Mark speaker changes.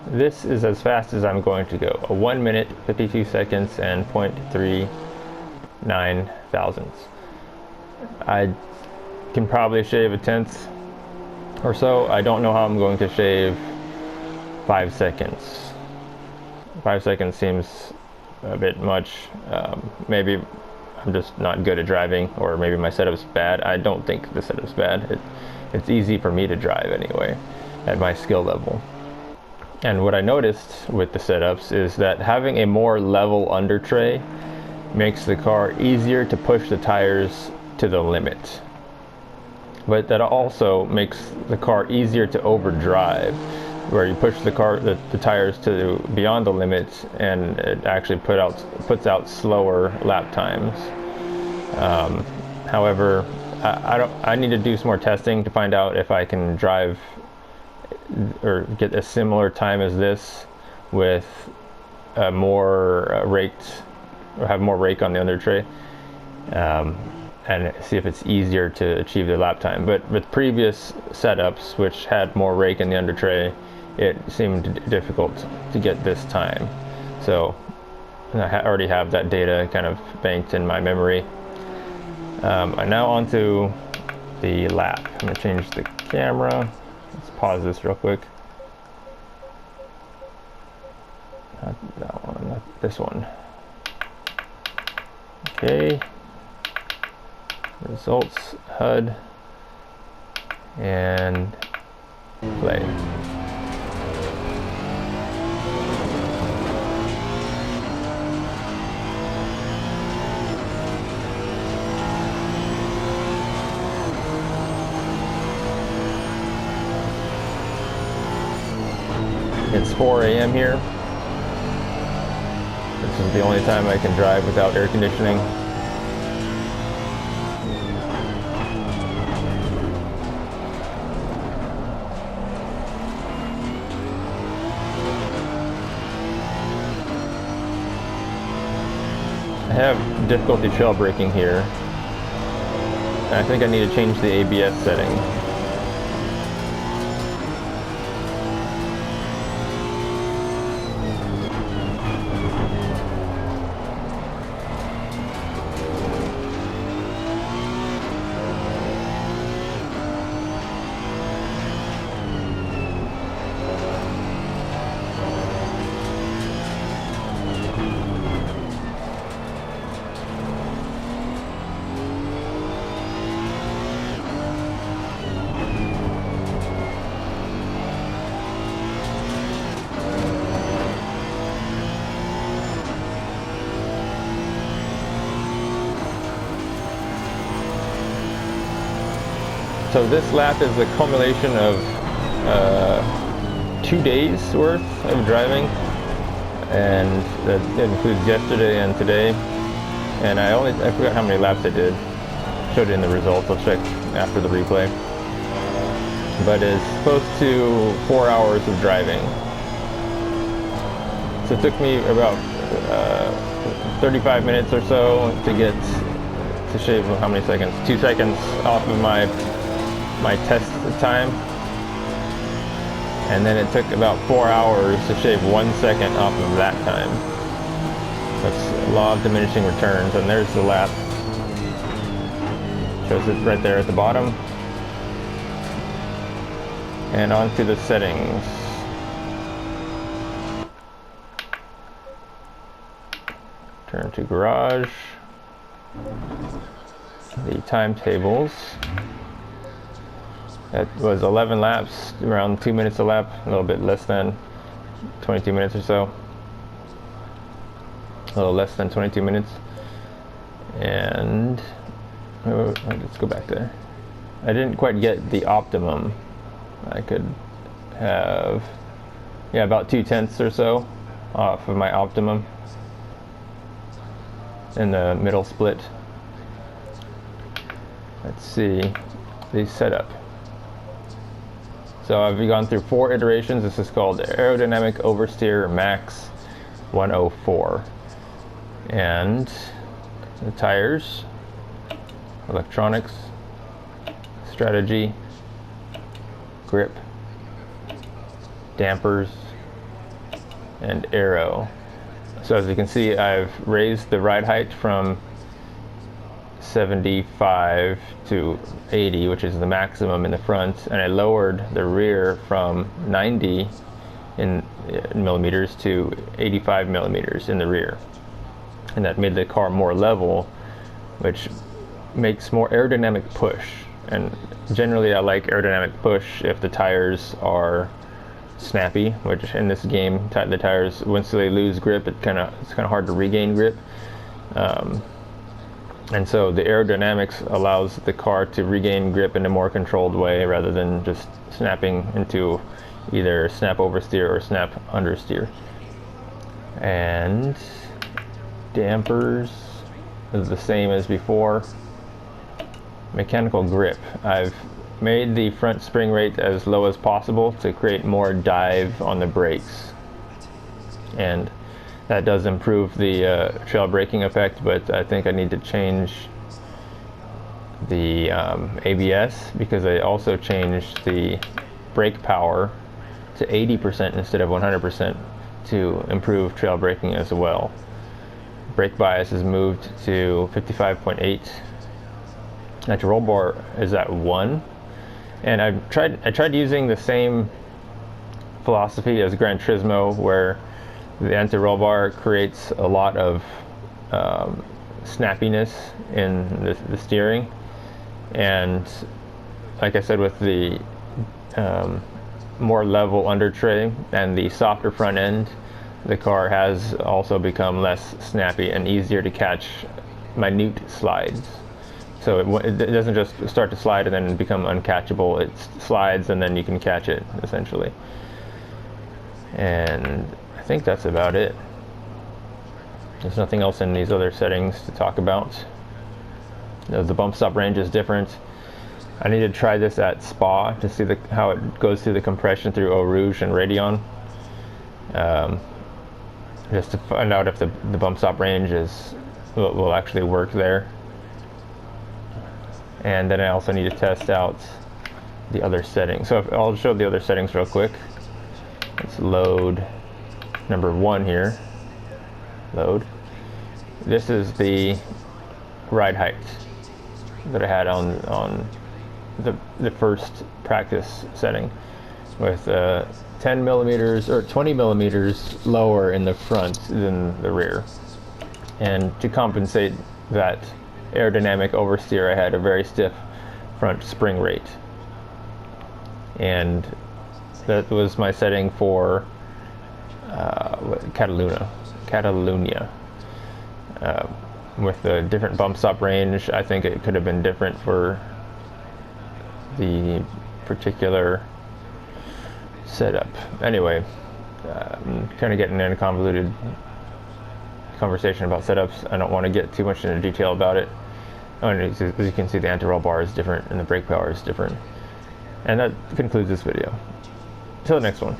Speaker 1: this is as fast as I'm going to go. A 1 minute, 52 seconds, and 0.39 thousandths. I can probably shave a tenth or so. I don't know how I'm going to shave 5 seconds. 5 seconds seems a bit much. Maybe I'm just not good at driving, or maybe my setup's bad. I don't think the setup's bad. It's easy for me to drive anyway, at my skill level. And what I noticed with the setups is that having a more level under tray makes the car easier to push the tires to the limit. But that also makes the car easier to overdrive, where you push the tires to beyond the limits, and it actually puts out slower lap times. However, I need to do some more testing to find out if I can drive or get a similar time as this with more raked, or have more rake on the under tray, and see if it's easier to achieve the lap time. But with previous setups which had more rake in the under tray, it seemed difficult to get this time. So I already have that data kind of banked in my memory. And now onto the lap. I'm gonna change the camera. Let's pause this real quick. Not that one, not this one. Okay. Results, HUD, and play. It's 4 a.m. here. This is the only time I can drive without air conditioning. I have difficulty trail braking here. I think I need to change the ABS setting. So this lap is the culmination of 2 days worth of driving, and that includes yesterday and today. And I forgot how many laps I did. Showed it in the results. I'll check after the replay. But it's close to 4 hours of driving. So it took me about 35 minutes or so to shave how many seconds? 2 seconds off of my test time, and then it took about 4 hours to shave 1 second off of that time. That's a law of diminishing returns, and there's the lap. Shows it right there at the bottom. And onto the settings. Turn to garage. The timetables. That was 11 laps, around 2 minutes a lap, a little bit less than 22 minutes or so. A little less than 22 minutes. And let's go back there. I didn't quite get the optimum. I could have, about 2/10 or so off of my optimum in the middle split. Let's see the setup. So I've gone through 4 iterations. This is called Aerodynamic Oversteer Max 104. And the tires, electronics, strategy, grip, dampers, and aero. So as you can see, I've raised the ride height from 75 to 80, which is the maximum in the front, and I lowered the rear from 90 in millimeters to 85 millimeters in the rear, and that made the car more level, which makes more aerodynamic push. And generally I like aerodynamic push if the tires are snappy, which in this game the tires, once they lose grip, it's kind of hard to regain grip. And so the aerodynamics allows the car to regain grip in a more controlled way rather than just snapping into either snap oversteer or snap understeer. And dampers is the same as before. Mechanical grip, I've made the front spring rate as low as possible to create more dive on the brakes, and that does improve the trail braking effect, but I think I need to change the ABS, because I also changed the brake power to 80% instead of 100% to improve trail braking as well. Brake bias is moved to 55.8. Anti-roll bar is at 1. And I tried using the same philosophy as Gran Turismo, where the anti-roll bar creates a lot of snappiness in the steering. And like I said, with the more level under tray and the softer front end, the car has also become less snappy and easier to catch minute slides. So it doesn't just start to slide and then become uncatchable. It slides and then you can catch it, essentially. And I think that's about it. There's nothing else in these other settings to talk about. The bump stop range is different. I need to try this at Spa to see how it goes through the compression through Eau Rouge and Radeon. Just to find out if the bump stop range will actually work there. And then I also need to test out the other settings. So I'll show the other settings real quick. Let's load number 1 here. Load. This is the ride height that I had on the first practice setting, with 10 millimeters or 20 millimeters lower in the front than the rear. And to compensate that aerodynamic oversteer, I had a very stiff front spring rate, and that was my setting for Catalunya. With the different bump stop range, I think it could have been different for the particular setup. Anyway, I'm kind of getting in a convoluted conversation about setups. I don't want to get too much into detail about it. As you can see, the anti-roll bar is different and the brake power is different. And that concludes this video. Until the next one.